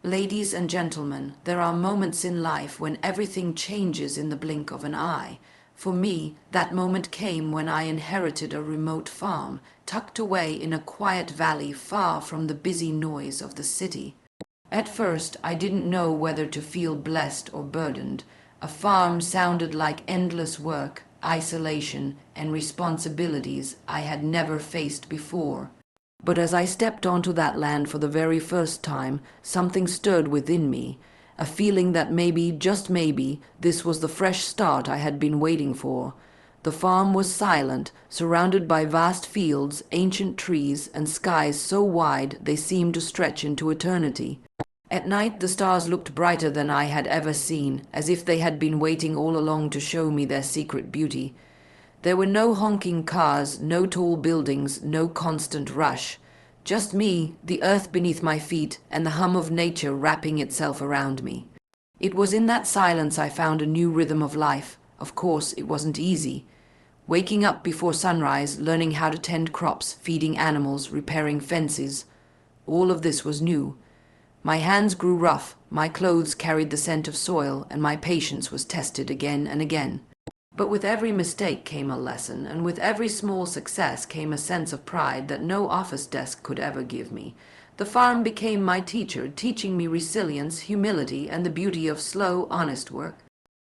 Ladies and gentlemen, there are moments in life when everything changes in the blink of an eye. For me, that moment came when I inherited a remote farm, tucked away in a quiet valley far from the busy noise of the city. At first, I didn't know whether to feel blessed or burdened. A farm sounded like endless work, isolation, and responsibilities I had never faced before. But as I stepped onto that land for the very first time, something stirred within me, a feeling that maybe, just maybe, this was the fresh start I had been waiting for. The farm was silent, surrounded by vast fields, ancient trees, and skies so wide they seemed to stretch into eternity. At night the stars looked brighter than I had ever seen, as if they had been waiting all along to show me their secret beauty. There were no honking cars, no tall buildings, no constant rush. Just me, the earth beneath my feet, and the hum of nature wrapping itself around me. It was in that silence I found a new rhythm of life. Of course, it wasn't easy. Waking up before sunrise, learning how to tend crops, feeding animals, repairing fences. All of this was new. My hands grew rough, my clothes carried the scent of soil, and my patience was tested again and again. But with every mistake came a lesson, and with every small success came a sense of pride that no office desk could ever give me. The farm became my teacher, teaching me resilience, humility, and the beauty of slow, honest work.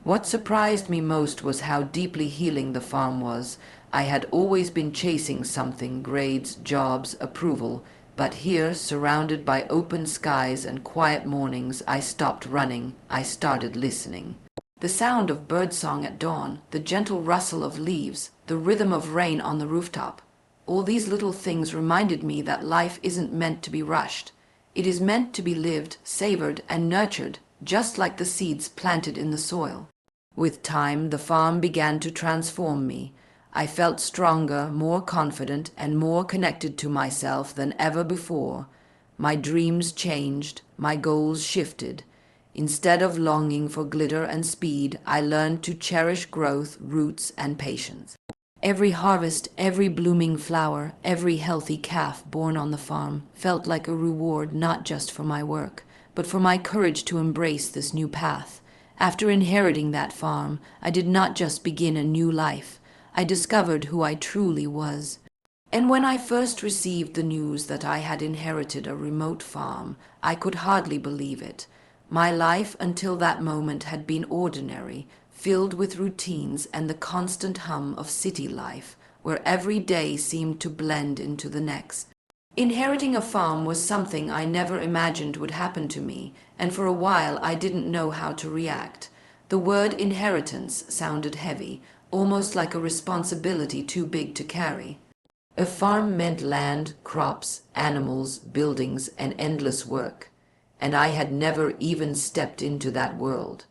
What surprised me most was how deeply healing the farm was. I had always been chasing something, grades, jobs, approval, but here, surrounded by open skies and quiet mornings, I stopped running. I started listening. The sound of birdsong at dawn, the gentle rustle of leaves, the rhythm of rain on the rooftop. All these little things reminded me that life isn't meant to be rushed. It is meant to be lived, savored, and nurtured, just like the seeds planted in the soil. With time, the farm began to transform me. I felt stronger, more confident, and more connected to myself than ever before. My dreams changed, my goals shifted. Instead of longing for glitter and speed, I learned to cherish growth, roots, and patience. Every harvest, every blooming flower, every healthy calf born on the farm felt like a reward not just for my work, but for my courage to embrace this new path. After inheriting that farm, I did not just begin a new life. I discovered who I truly was. And when I first received the news that I had inherited a remote farm, I could hardly believe it. My life until that moment had been ordinary, filled with routines and the constant hum of city life, where every day seemed to blend into the next. Inheriting a farm was something I never imagined would happen to me, and for a while I didn't know how to react. The word inheritance sounded heavy, almost like a responsibility too big to carry. A farm meant land, crops, animals, buildings, and endless work. And I had never even stepped into that world.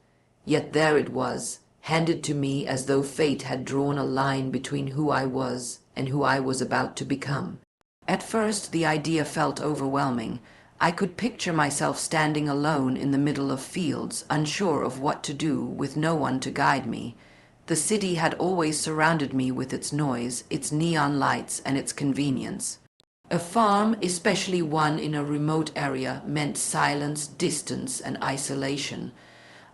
Yet there it was, handed to me as though fate had drawn a line between who I was and who I was about to become. At first, the idea felt overwhelming. I could picture myself standing alone in the middle of fields, unsure of what to do, with no one to guide me. The city had always surrounded me with its noise, its neon lights, and its convenience. A farm, especially one in a remote area, meant silence, distance, and isolation.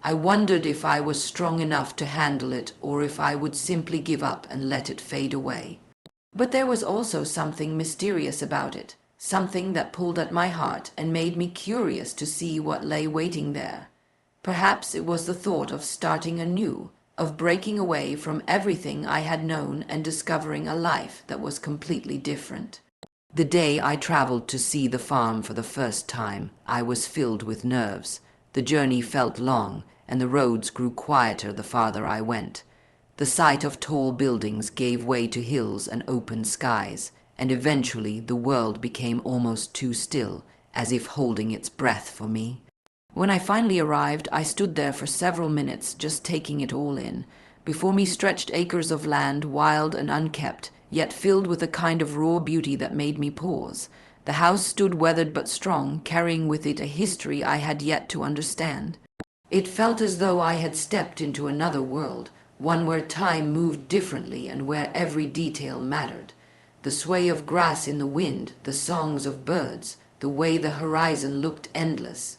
I wondered if I was strong enough to handle it, or if I would simply give up and let it fade away. But there was also something mysterious about it, something that pulled at my heart and made me curious to see what lay waiting there. Perhaps it was the thought of starting anew, of breaking away from everything I had known and discovering a life that was completely different. The day I traveled to see the farm for the first time, I was filled with nerves. The journey felt long, and the roads grew quieter the farther I went. The sight of tall buildings gave way to hills and open skies, and eventually the world became almost too still, as if holding its breath for me. When I finally arrived, I stood there for several minutes, just taking it all in. Before me stretched acres of land, wild and unkept, yet filled with a kind of raw beauty that made me pause. The house stood weathered but strong, carrying with it a history I had yet to understand. It felt as though I had stepped into another world, one where time moved differently and where every detail mattered. The sway of grass in the wind, the songs of birds, the way the horizon looked endless.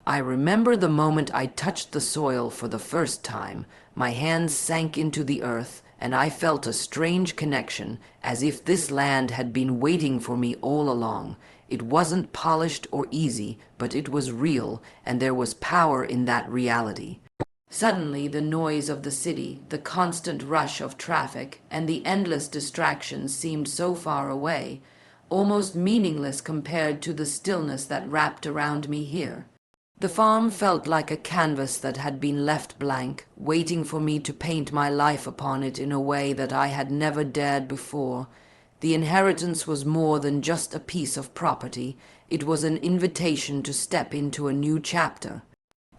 I remember the moment I touched the soil for the first time. My hands sank into the earth, and I felt a strange connection, as if this land had been waiting for me all along. It wasn't polished or easy, but it was real, and there was power in that reality. Suddenly, the noise of the city, the constant rush of traffic, and the endless distractions seemed so far away, almost meaningless compared to the stillness that wrapped around me here. The farm felt like a canvas that had been left blank, waiting for me to paint my life upon it in a way that I had never dared before. The inheritance was more than just a piece of property. It was an invitation to step into a new chapter.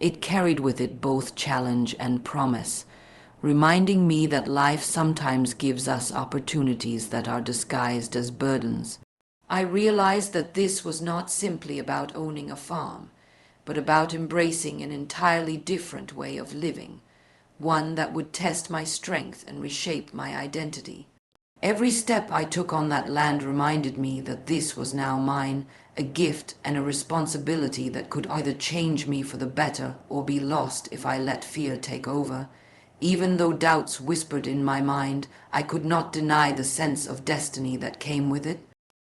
It carried with it both challenge and promise, reminding me that life sometimes gives us opportunities that are disguised as burdens. I realized that this was not simply about owning a farm, but about embracing an entirely different way of living, one that would test my strength and reshape my identity. Every step I took on that land reminded me that this was now mine, a gift and a responsibility that could either change me for the better or be lost if I let fear take over. Even though doubts whispered in my mind, I could not deny the sense of destiny that came with it.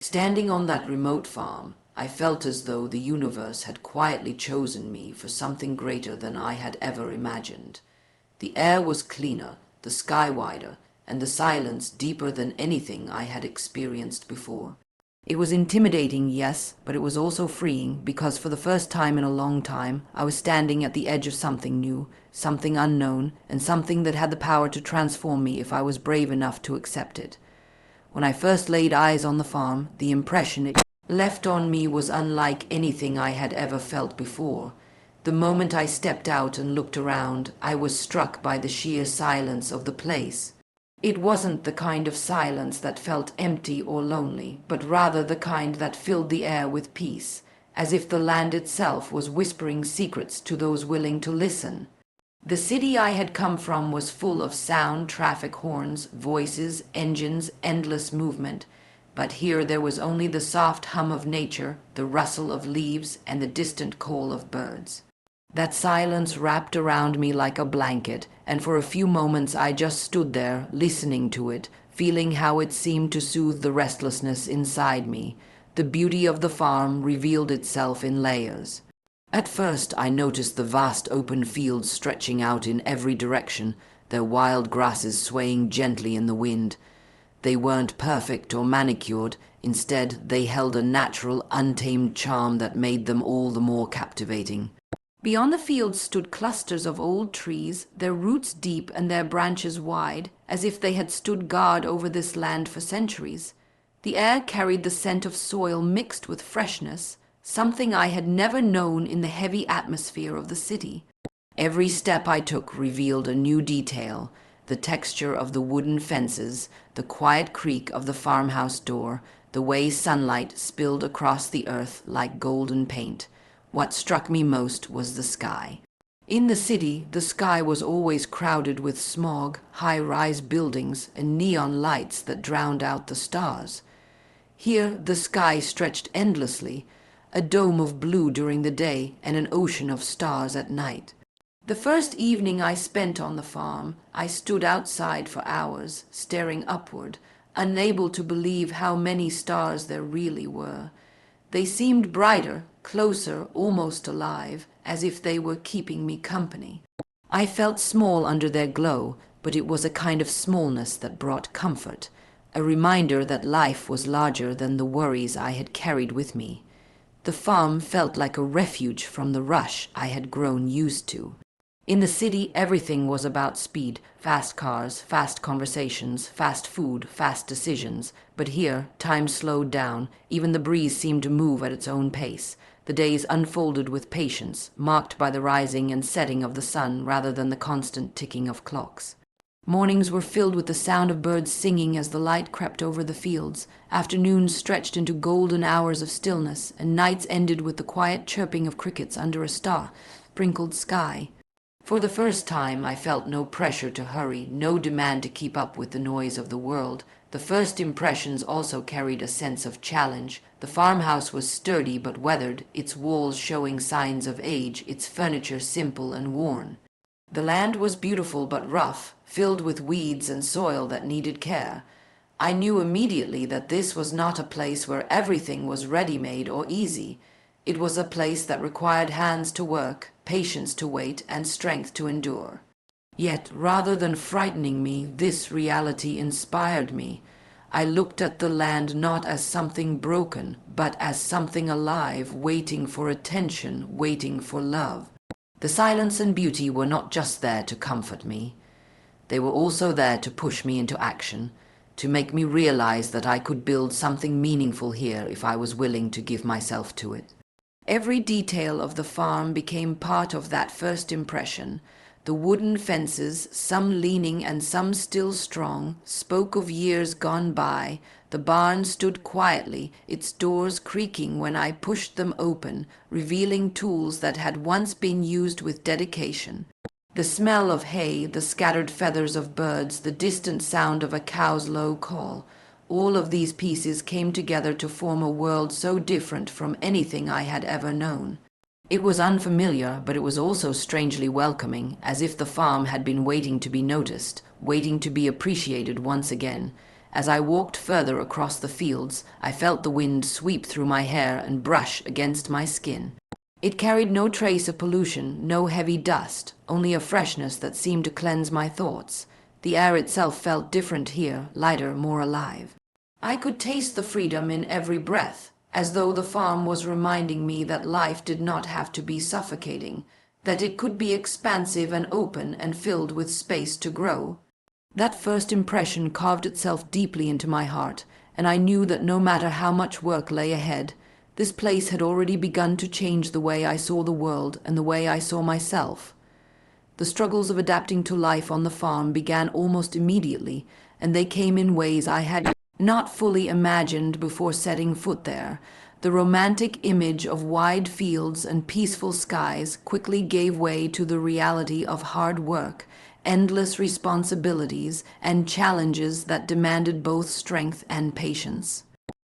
Standing on that remote farm, I felt as though the universe had quietly chosen me for something greater than I had ever imagined. The air was cleaner, the sky wider, and the silence deeper than anything I had experienced before. It was intimidating, yes, but it was also freeing, because for the first time in a long time, I was standing at the edge of something new, something unknown, and something that had the power to transform me if I was brave enough to accept it. When I first laid eyes on the farm, the impression it left on me was unlike anything I had ever felt before. The moment I stepped out and looked around, I was struck by the sheer silence of the place. It wasn't the kind of silence that felt empty or lonely, but rather the kind that filled the air with peace, as if the land itself was whispering secrets to those willing to listen. The city I had come from was full of sound, traffic horns, voices, engines, endless movement. But here there was only the soft hum of nature, the rustle of leaves, and the distant call of birds. That silence wrapped around me like a blanket, and for a few moments I just stood there, listening to it, feeling how it seemed to soothe the restlessness inside me. The beauty of the farm revealed itself in layers. At first I noticed the vast open fields stretching out in every direction, their wild grasses swaying gently in the wind. They weren't perfect or manicured. Instead, they held a natural, untamed charm that made them all the more captivating. Beyond the fields stood clusters of old trees, their roots deep and their branches wide, as if they had stood guard over this land for centuries. The air carried the scent of soil mixed with freshness, something I had never known in the heavy atmosphere of the city. Every step I took revealed a new detail: the texture of the wooden fences, the quiet creak of the farmhouse door, the way sunlight spilled across the earth like golden paint. What struck me most was the sky. In the city, the sky was always crowded with smog, high-rise buildings, and neon lights that drowned out the stars. Here, the sky stretched endlessly, a dome of blue during the day and an ocean of stars at night. The first evening I spent on the farm, I stood outside for hours, staring upward, unable to believe how many stars there really were. They seemed brighter, closer, almost alive, as if they were keeping me company. I felt small under their glow, but it was a kind of smallness that brought comfort, a reminder that life was larger than the worries I had carried with me. The farm felt like a refuge from the rush I had grown used to. In the city, everything was about speed: fast cars, fast conversations, fast food, fast decisions. But here, time slowed down. Even the breeze seemed to move at its own pace. The days unfolded with patience, marked by the rising and setting of the sun rather than the constant ticking of clocks. Mornings were filled with the sound of birds singing as the light crept over the fields. Afternoons stretched into golden hours of stillness, and nights ended with the quiet chirping of crickets under a star-sprinkled sky. For the first time, I felt no pressure to hurry, no demand to keep up with the noise of the world. The first impressions also carried a sense of challenge. The farmhouse was sturdy but weathered, its walls showing signs of age, its furniture simple and worn. The land was beautiful but rough, filled with weeds and soil that needed care. I knew immediately that this was not a place where everything was ready-made or easy. It was a place that required hands to work, patience to wait, and strength to endure. Yet, rather than frightening me, this reality inspired me. I looked at the land not as something broken, but as something alive, waiting for attention, waiting for love. The silence and beauty were not just there to comfort me. They were also there to push me into action, to make me realize that I could build something meaningful here if I was willing to give myself to it. Every detail of the farm became part of that first impression. The wooden fences, some leaning and some still strong, spoke of years gone by. The barn stood quietly, its doors creaking when I pushed them open, revealing tools that had once been used with dedication. The smell of hay, the scattered feathers of birds, the distant sound of a cow's low call, all of these pieces came together to form a world so different from anything I had ever known. It was unfamiliar, but it was also strangely welcoming, as if the farm had been waiting to be noticed, waiting to be appreciated once again. As I walked further across the fields, I felt the wind sweep through my hair and brush against my skin. It carried no trace of pollution, no heavy dust, only a freshness that seemed to cleanse my thoughts. The air itself felt different here, lighter, more alive. I could taste the freedom in every breath, as though the farm was reminding me that life did not have to be suffocating, that it could be expansive and open and filled with space to grow. That first impression carved itself deeply into my heart, and I knew that no matter how much work lay ahead, this place had already begun to change the way I saw the world and the way I saw myself. The struggles of adapting to life on the farm began almost immediately, and they came in ways I had not fully imagined before setting foot there. The romantic image of wide fields and peaceful skies quickly gave way to the reality of hard work, endless responsibilities, and challenges that demanded both strength and patience.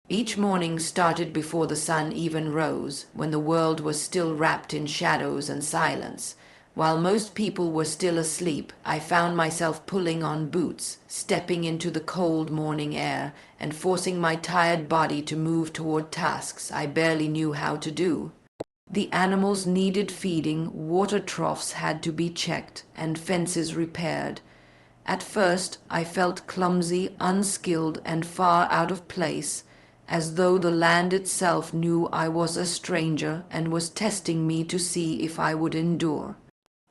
Each morning started before the sun even rose, when the world was still wrapped in shadows and silence. While most people were still asleep, I found myself pulling on boots, stepping into the cold morning air, and forcing my tired body to move toward tasks I barely knew how to do. The animals needed feeding, water troughs had to be checked, and fences repaired. At first, I felt clumsy, unskilled, and far out of place, as though the land itself knew I was a stranger and was testing me to see if I would endure.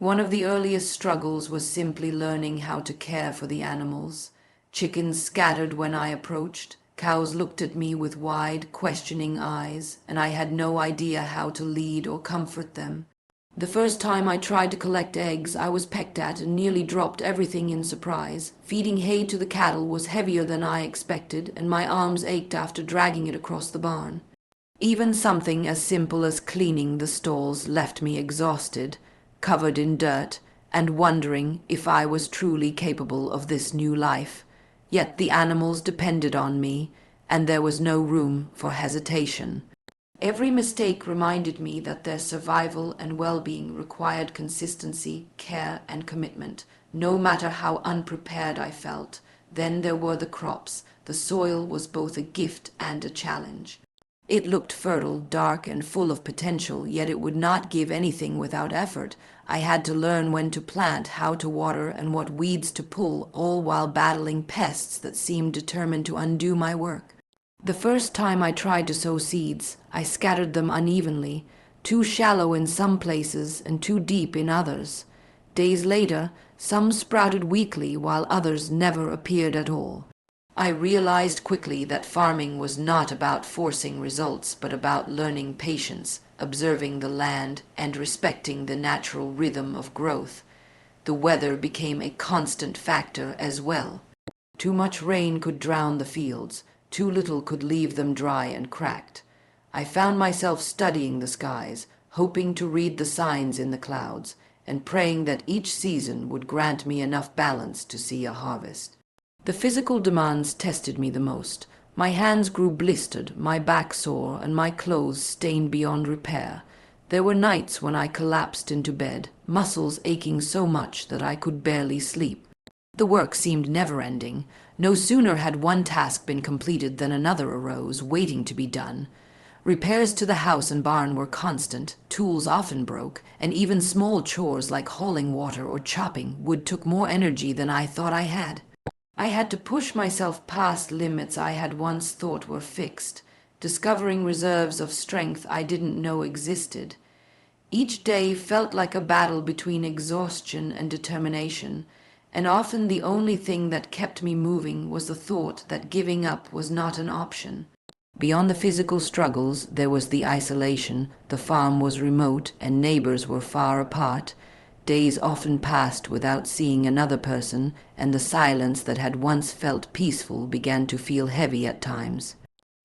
One of the earliest struggles was simply learning how to care for the animals. Chickens scattered when I approached, cows looked at me with wide, questioning eyes, and I had no idea how to lead or comfort them. The first time I tried to collect eggs, I was pecked at and nearly dropped everything in surprise. Feeding hay to the cattle was heavier than I expected, and my arms ached after dragging it across the barn. Even something as simple as cleaning the stalls left me exhausted, covered in dirt, and wondering if I was truly capable of this new life. Yet the animals depended on me, and there was no room for hesitation. Every mistake reminded me that their survival and well-being required consistency, care, and commitment, no matter how unprepared I felt. Then there were the crops. The soil was both a gift and a challenge. It looked fertile, dark, and full of potential, yet it would not give anything without effort. I had to learn when to plant, how to water, and what weeds to pull, all while battling pests that seemed determined to undo my work. The first time I tried to sow seeds, I scattered them unevenly, too shallow in some places and too deep in others. Days later, some sprouted weakly while others never appeared at all. I realized quickly that farming was not about forcing results, but about learning patience, observing the land, and respecting the natural rhythm of growth. The weather became a constant factor as well. Too much rain could drown the fields, too little could leave them dry and cracked. I found myself studying the skies, hoping to read the signs in the clouds, and praying that each season would grant me enough balance to see a harvest. The physical demands tested me the most. My hands grew blistered, my back sore, and my clothes stained beyond repair. There were nights when I collapsed into bed, muscles aching so much that I could barely sleep. The work seemed never-ending. No sooner had one task been completed than another arose, waiting to be done. Repairs to the house and barn were constant, tools often broke, and even small chores like hauling water or chopping wood took more energy than I thought I had. I had to push myself past limits I had once thought were fixed, discovering reserves of strength I didn't know existed. Each day felt like a battle between exhaustion and determination, and often the only thing that kept me moving was the thought that giving up was not an option. Beyond the physical struggles, there was the isolation. The farm was remote and neighbors were far apart. Days often passed without seeing another person, and the silence that had once felt peaceful began to feel heavy at times.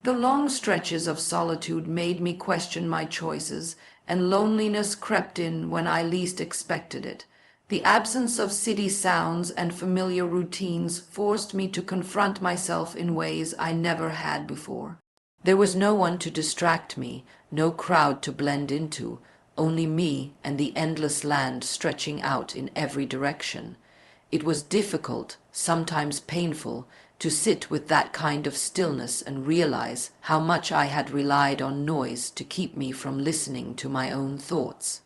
The long stretches of solitude made me question my choices, and loneliness crept in when I least expected it. The absence of city sounds and familiar routines forced me to confront myself in ways I never had before. There was no one to distract me, no crowd to blend into, only me and the endless land stretching out in every direction. It was difficult, sometimes painful, to sit with that kind of stillness and realize how much I had relied on noise to keep me from listening to my own thoughts.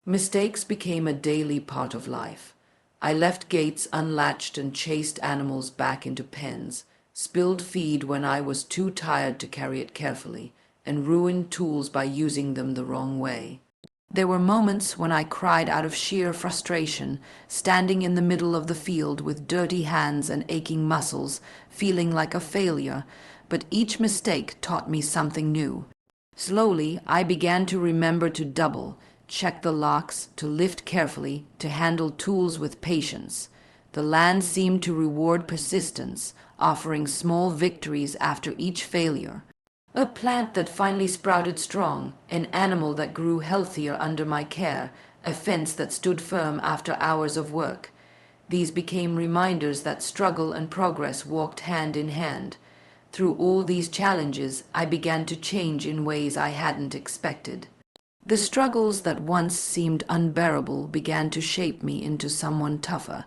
Mistakes became a daily part of life. I left gates unlatched and chased animals back into pens, spilled feed when I was too tired to carry it carefully, and ruined tools by using them the wrong way. There were moments when I cried out of sheer frustration, standing in the middle of the field with dirty hands and aching muscles, feeling like a failure, but each mistake taught me something new. Slowly, I began to remember to double, check the locks, to lift carefully, to handle tools with patience. The land seemed to reward persistence, offering small victories after each failure. A plant that finally sprouted strong, an animal that grew healthier under my care, a fence that stood firm after hours of work. These became reminders that struggle and progress walked hand in hand. Through all these challenges, I began to change in ways I hadn't expected. The struggles that once seemed unbearable began to shape me into someone tougher,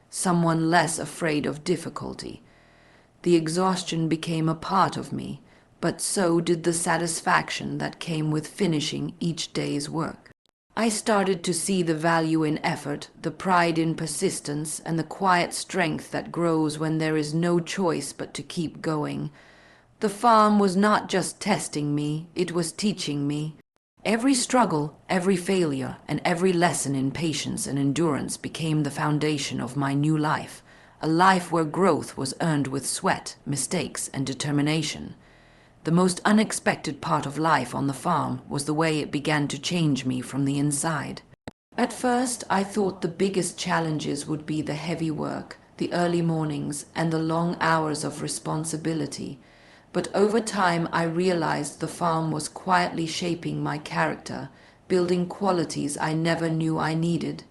someone less afraid of difficulty. The exhaustion became a part of me, but so did the satisfaction that came with finishing each day's work. I started to see the value in effort, the pride in persistence, and the quiet strength that grows when there is no choice but to keep going. The farm was not just testing me, it was teaching me. Every struggle, every failure, and every lesson in patience and endurance became the foundation of my new life, a life where growth was earned with sweat, mistakes, and determination. The most unexpected part of life on the farm was the way it began to change me from the inside. At first, I thought the biggest challenges would be the heavy work, the early mornings, and the long hours of responsibility. But over time, I realized the farm was quietly shaping my character, building qualities I never knew I needed.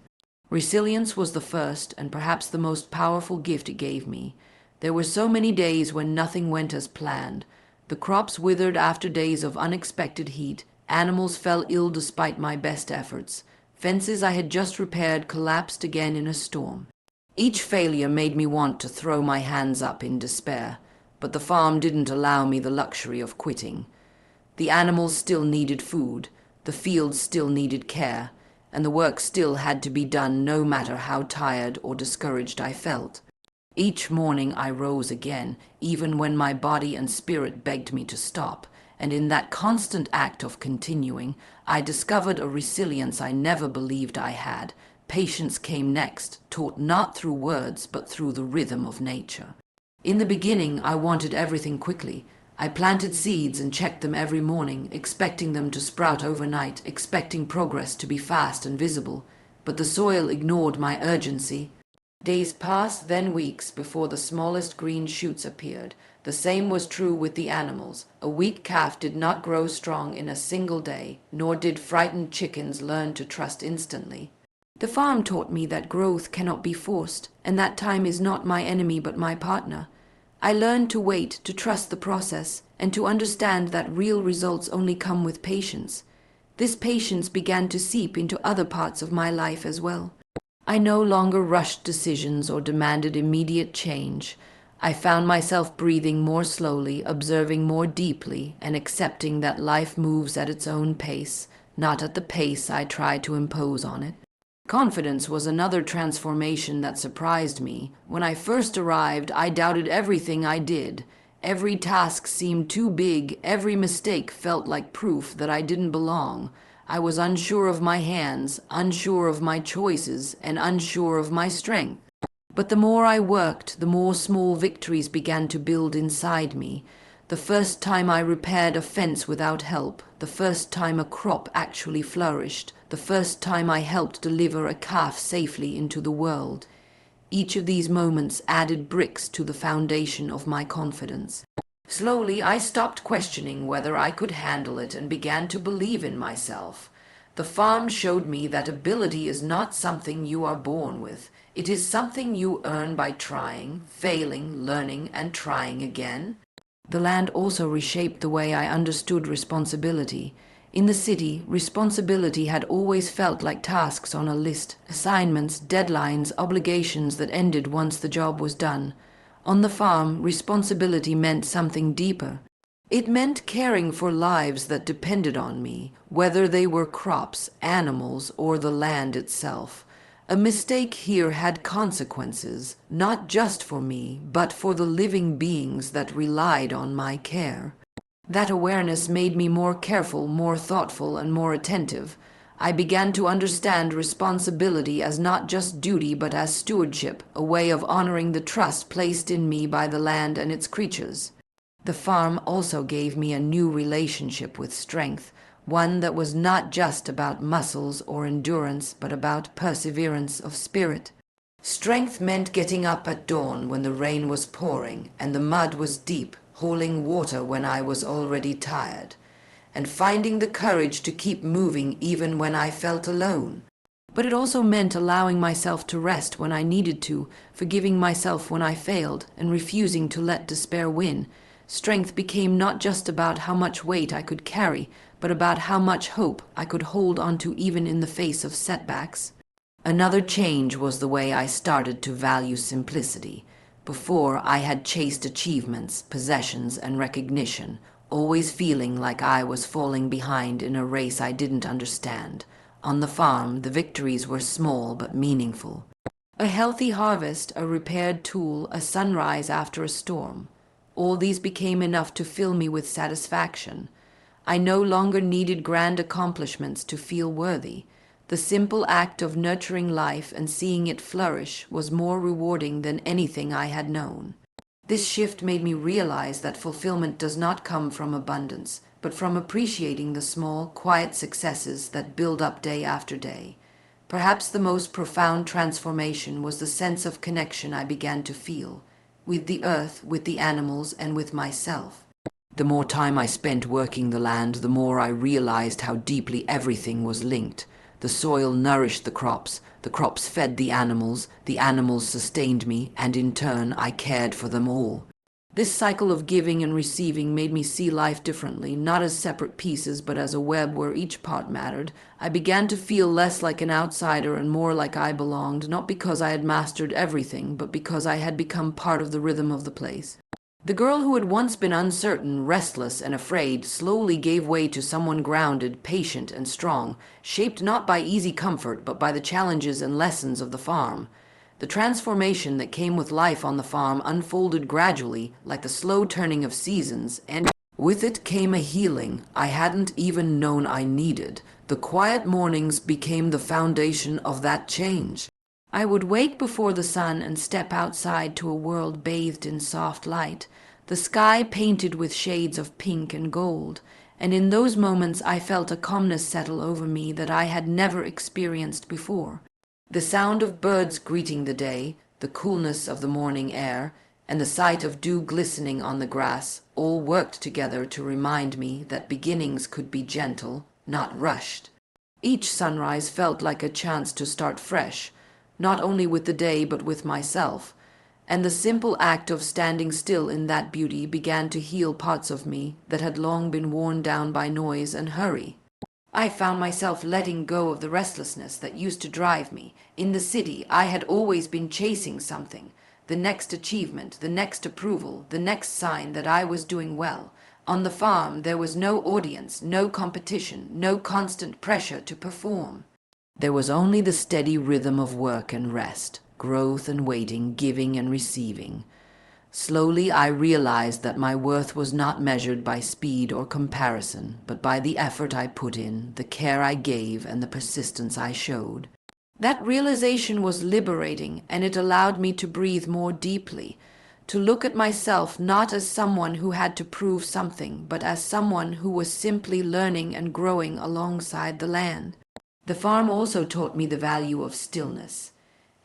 Resilience was the first and perhaps the most powerful gift it gave me. There were so many days when nothing went as planned. The crops withered after days of unexpected heat, animals fell ill despite my best efforts, fences I had just repaired collapsed again in a storm. Each failure made me want to throw my hands up in despair, but the farm didn't allow me the luxury of quitting. The animals still needed food, the fields still needed care, and the work still had to be done no matter how tired or discouraged I felt. Each morning I rose again, even when my body and spirit begged me to stop, and in that constant act of continuing, I discovered a resilience I never believed I had. Patience came next, taught not through words, but through the rhythm of nature. In the beginning, I wanted everything quickly. I planted seeds and checked them every morning, expecting them to sprout overnight, expecting progress to be fast and visible. But the soil ignored my urgency. Days passed, then weeks, before the smallest green shoots appeared. The same was true with the animals. A weak calf did not grow strong in a single day, nor did frightened chickens learn to trust instantly. The farm taught me that growth cannot be forced, and that time is not my enemy but my partner. I learned to wait, to trust the process, and to understand that real results only come with patience. This patience began to seep into other parts of my life as well. I no longer rushed decisions or demanded immediate change. I found myself breathing more slowly, observing more deeply, and accepting that life moves at its own pace, not at the pace I try to impose on it. Confidence was another transformation that surprised me. When I first arrived, I doubted everything I did. Every task seemed too big, every mistake felt like proof that I didn't belong. I was unsure of my hands, unsure of my choices, and unsure of my strength. But the more I worked, the more small victories began to build inside me. The first time I repaired a fence without help, the first time a crop actually flourished, the first time I helped deliver a calf safely into the world. Each of these moments added bricks to the foundation of my confidence. Slowly, I stopped questioning whether I could handle it and began to believe in myself. The farm showed me that ability is not something you are born with. It is something you earn by trying, failing, learning, and trying again. The land also reshaped the way I understood responsibility. In the city, responsibility had always felt like tasks on a list, assignments, deadlines, obligations that ended once the job was done. On the farm, responsibility meant something deeper. It meant caring for lives that depended on me, whether they were crops, animals, or the land itself. A mistake here had consequences, not just for me, but for the living beings that relied on my care. That awareness made me more careful, more thoughtful, and more attentive. I began to understand responsibility as not just duty but as stewardship, a way of honoring the trust placed in me by the land and its creatures. The farm also gave me a new relationship with strength, one that was not just about muscles or endurance, but about perseverance of spirit. Strength meant getting up at dawn when the rain was pouring and the mud was deep, hauling water when I was already tired, and finding the courage to keep moving even when I felt alone. But it also meant allowing myself to rest when I needed to, forgiving myself when I failed, and refusing to let despair win. Strength became not just about how much weight I could carry, but about how much hope I could hold onto even in the face of setbacks. Another change was the way I started to value simplicity. Before, I had chased achievements, possessions, and recognition, always feeling like I was falling behind in a race I didn't understand. On the farm, the victories were small but meaningful. A healthy harvest, a repaired tool, a sunrise after a storm. All these became enough to fill me with satisfaction. I no longer needed grand accomplishments to feel worthy. The simple act of nurturing life and seeing it flourish was more rewarding than anything I had known. This shift made me realize that fulfillment does not come from abundance, but from appreciating the small, quiet successes that build up day after day. Perhaps the most profound transformation was the sense of connection I began to feel, with the earth, with the animals, and with myself. The more time I spent working the land, the more I realized how deeply everything was linked. The soil nourished the crops fed the animals sustained me, and in turn I cared for them all. This cycle of giving and receiving made me see life differently, not as separate pieces, but as a web where each part mattered. I began to feel less like an outsider and more like I belonged, not because I had mastered everything, but because I had become part of the rhythm of the place. The girl who had once been uncertain, restless, and afraid slowly gave way to someone grounded, patient, and strong, shaped not by easy comfort, but by the challenges and lessons of the farm. The transformation that came with life on the farm unfolded gradually, like the slow turning of seasons, and with it came a healing I hadn't even known I needed. The quiet mornings became the foundation of that change. I would wake before the sun and step outside to a world bathed in soft light, the sky painted with shades of pink and gold, and in those moments I felt a calmness settle over me that I had never experienced before. The sound of birds greeting the day, the coolness of the morning air, and the sight of dew glistening on the grass all worked together to remind me that beginnings could be gentle, not rushed. Each sunrise felt like a chance to start fresh, not only with the day but with myself, and the simple act of standing still in that beauty began to heal parts of me that had long been worn down by noise and hurry. I found myself letting go of the restlessness that used to drive me. In the city, I had always been chasing something, the next achievement, the next approval, the next sign that I was doing well. On the farm, there was no audience, no competition, no constant pressure to perform. There was only the steady rhythm of work and rest, growth and waiting, giving and receiving. Slowly I realized that my worth was not measured by speed or comparison, but by the effort I put in, the care I gave, and the persistence I showed. That realization was liberating, and it allowed me to breathe more deeply, to look at myself not as someone who had to prove something, but as someone who was simply learning and growing alongside the land. The farm also taught me the value of stillness.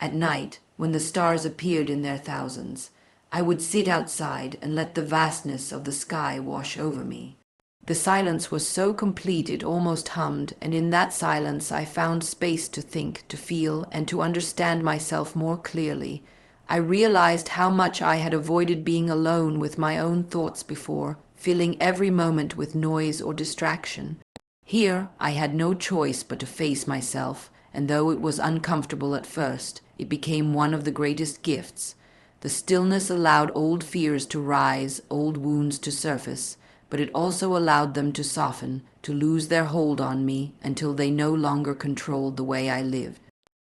At night, when the stars appeared in their thousands, I would sit outside and let the vastness of the sky wash over me. The silence was so complete it almost hummed, and in that silence I found space to think, to feel, and to understand myself more clearly. I realized how much I had avoided being alone with my own thoughts before, filling every moment with noise or distraction. Here I had no choice but to face myself, and though it was uncomfortable at first, it became one of the greatest gifts. The stillness allowed old fears to rise, old wounds to surface, but it also allowed them to soften, to lose their hold on me until they no longer controlled the way I lived.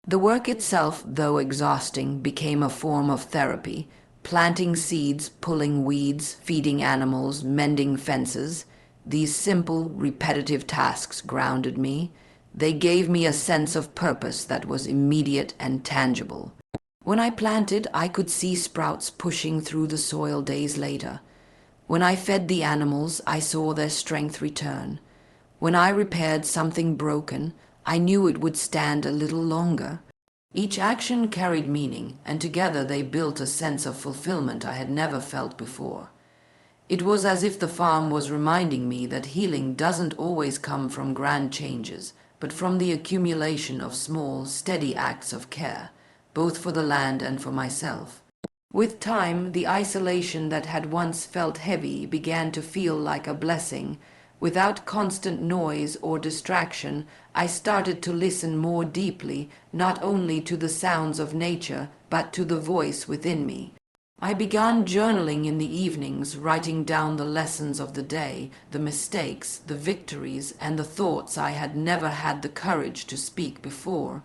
The work itself, though exhausting, became a form of therapy. Planting seeds, pulling weeds, feeding animals, mending fences. These simple, repetitive tasks grounded me. They gave me a sense of purpose that was immediate and tangible. When I planted, I could see sprouts pushing through the soil days later. When I fed the animals, I saw their strength return. When I repaired something broken, I knew it would stand a little longer. Each action carried meaning, and together they built a sense of fulfillment I had never felt before. It was as if the farm was reminding me that healing doesn't always come from grand changes, but from the accumulation of small, steady acts of care, both for the land and for myself. With time, the isolation that had once felt heavy began to feel like a blessing. Without constant noise or distraction, I started to listen more deeply, not only to the sounds of nature, but to the voice within me. I began journaling in the evenings, writing down the lessons of the day, the mistakes, the victories, and the thoughts I had never had the courage to speak before.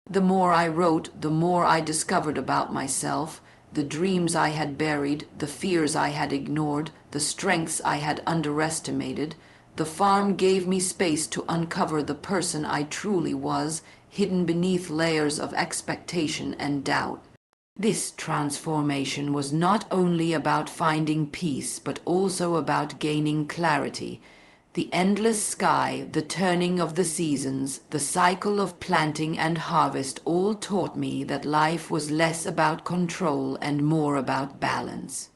The more I wrote, the more I discovered about myself, the dreams I had buried, the fears I had ignored, the strengths I had underestimated. The farm gave me space to uncover the person I truly was, hidden beneath layers of expectation and doubt. This transformation was not only about finding peace, but also about gaining clarity. The endless sky, the turning of the seasons, the cycle of planting and harvest all taught me that life was less about control and more about balance.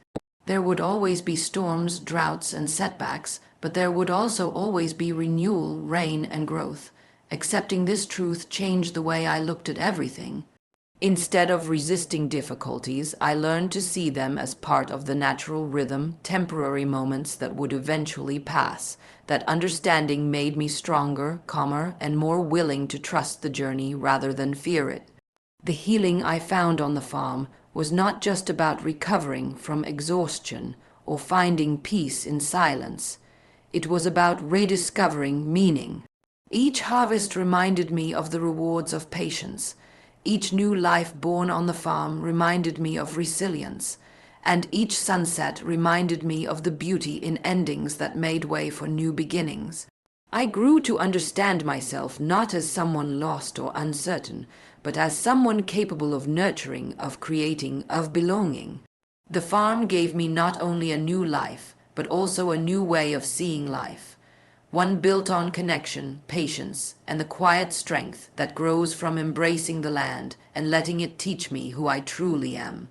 There would always be storms, droughts, and setbacks, but there would also always be renewal, rain, and growth. Accepting this truth changed the way I looked at everything. Instead of resisting difficulties, I learned to see them as part of the natural rhythm, temporary moments that would eventually pass. That understanding made me stronger, calmer, and more willing to trust the journey rather than fear it. The healing I found on the farm was not just about recovering from exhaustion or finding peace in silence. It was about rediscovering meaning. Each harvest reminded me of the rewards of patience. Each new life born on the farm reminded me of resilience, and each sunset reminded me of the beauty in endings that made way for new beginnings. I grew to understand myself not as someone lost or uncertain, but as someone capable of nurturing, of creating, of belonging. The farm gave me not only a new life, but also a new way of seeing life. One built on connection, patience, and the quiet strength that grows from embracing the land and letting it teach me who I truly am.